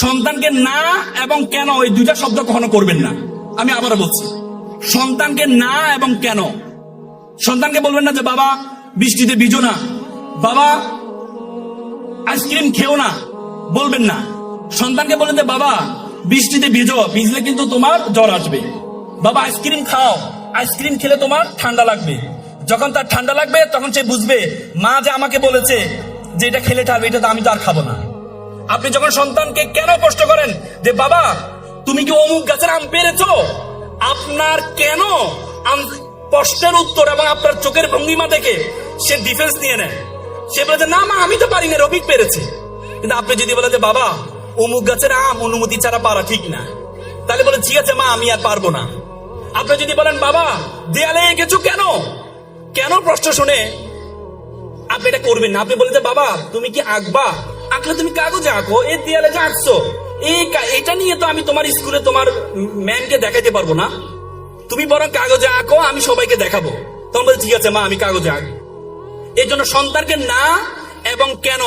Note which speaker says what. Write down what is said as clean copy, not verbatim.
Speaker 1: সন্তানকে না এবং কেন এই দুইটা শব্দ কখনো করবেন না। আমি আবারও বলছি, সন্তানকে না এবং কেন। সন্তানকে বলবেন না যে বাবা বৃষ্টিতে ভিজো না, বাবা আইসক্রিম খেও না, বলবেন না। সন্তানকে বলেন যে বাবা বৃষ্টিতে ভিজো, ভিজলে কিন্তু তোমার জ্বর আসবে। বাবা আইসক্রিম খাও, আইসক্রিম খেলে তোমার ঠান্ডা লাগবে। যখন তার ঠান্ডা লাগবে তখন সে বুঝবে মা যে আমাকে বলেছে যে এটা খেলে ঠান্ডা, এটা তো আমি তো আর খাবো না। আপনি যখন সন্তানকে কেন প্রশ্ন করেন যে বাবা তুমি কি অমুক গাছের আম পেরেছো, আপনার কেন প্রশ্নের উত্তর এবং আপনার চোখের ভঙ্গিমা দেখে সে ডিফেন্স নিয়ে নেয়। সে বলে না মা আমি তো পারি না, রফিক পেরেছে। কিন্তু আপনি যদি বলেন যে বাবা অমুক গাছের আম অনুমতি ছাড়া পারা ঠিক না, তাহলে বলে ঠিক আছে মা আমি আর পারবো না। আপনি যদি বলেন বাবা দেয়ালে এঁকেছো কেন, কেন প্রশ্ন শুনে আপনি এটা করবেন না। আপনি বলেন যে বাবা তুমি কি আঁকবা, আঁকলে তুমি কাগজে আঁকো, এই দেয়ালে যে আঁকছো এটা নিয়ে তো আমি তোমার স্কুলে তোমার ম্যামকে দেখাইতে পারবো না, তুমি বরং কাগজে আঁকো, আমি সবাইকে দেখাবো। তখন বলে ঠিক আছে মা আমি কাগজে আঁকবো। এই জন্য সন্তানকে না এবং কেন